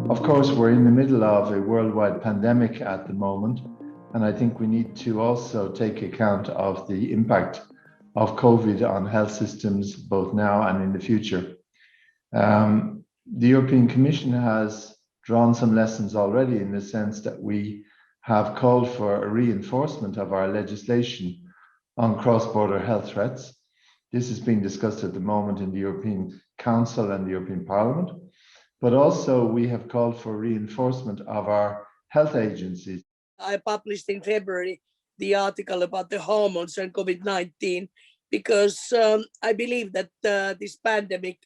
Of course, we're in the middle of a worldwide pandemic at the moment, and I think we need to also take account of the impact of COVID on health systems, both now and in the future. The European Commission has drawn some lessons already in the sense that we have called for a reinforcement of our legislation on cross-border health threats. This is being discussed at the moment in the European Council and the European Parliament, but also we have called for reinforcement of our health agencies. I published in February the article about the hormones and COVID-19 because I believe that this pandemic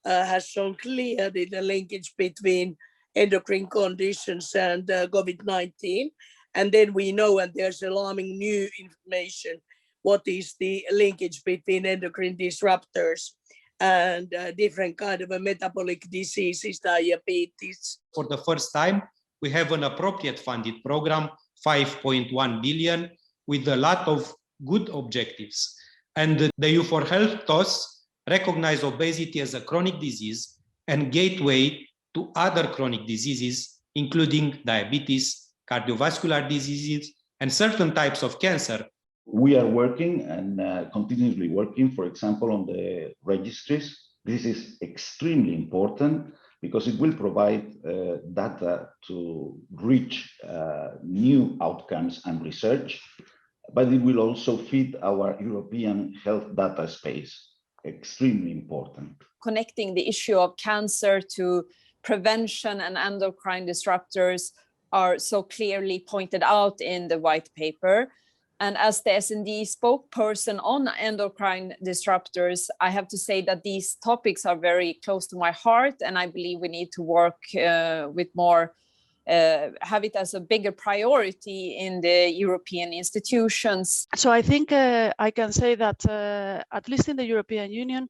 has shown clearly the linkage between endocrine conditions and COVID-19. And then we know, and there's alarming new information, what is the linkage between endocrine disruptors and different kind of metabolic diseases, diabetes. For the first time, we have an appropriate funded program, 5.1 billion, with a lot of good objectives. And the EU for Health TOS recognize obesity as a chronic disease and gateway to other chronic diseases, including diabetes, cardiovascular diseases, and certain types of cancer. We are working and continuously working, for example, on the registries. This is extremely important because it will provide data to reach new outcomes and research, but it will also feed our European health data space. Extremely important. Connecting the issue of cancer to prevention and endocrine disruptors are so clearly pointed out in the white paper. And as the S&D spokesperson on endocrine disruptors, I have to say that these topics are very close to my heart, and I believe we need to work with more, have it as a bigger priority in the European institutions. So I think I can say that at least in the European Union,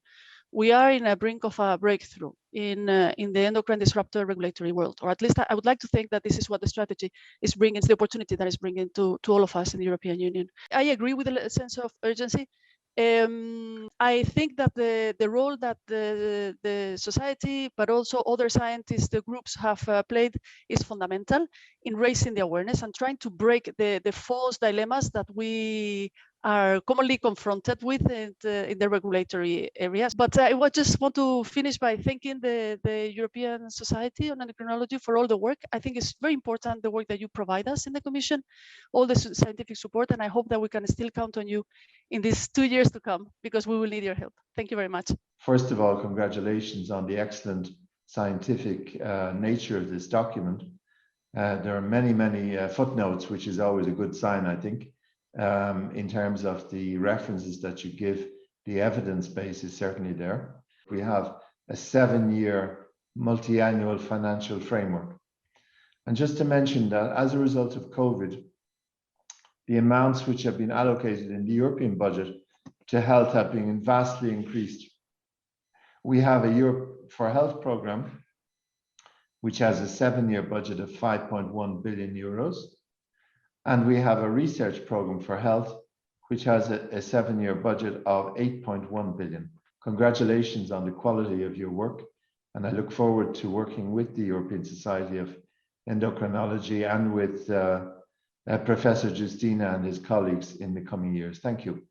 we are in a brink of a breakthrough in the endocrine disruptor regulatory world, or at least I would like to think that this is what the strategy is bringing, it's the opportunity that is bringing to all of us in the European Union. I agree with the sense of urgency. I think that the role that the society, but also other scientists, the groups have played is fundamental in raising the awareness and trying to break the false dilemmas that we are commonly confronted with in the regulatory areas. But I would just want to finish by thanking the European Society on Endocrinology for all the work. I think it's very important, the work that you provide us in the Commission, all the scientific support, and I hope that we can still count on you in these 2 years to come, because we will need your help. Thank you very much. First of all, congratulations on the excellent scientific nature of this document. There are many footnotes, which is always a good sign, I think. In terms of the references that you give, the evidence base is certainly there. We have a 7-year multi-annual financial framework. And just to mention that as a result of COVID, the amounts which have been allocated in the European budget to health have been vastly increased. We have a Europe for Health program, which has a 7-year budget of 5.1 billion euros. And we have a research program for health, which has a 7-year budget of 8.1 billion. Congratulations on the quality of your work. And I look forward to working with the European Society of Endocrinology and with Professor Justina and his colleagues in the coming years. Thank you.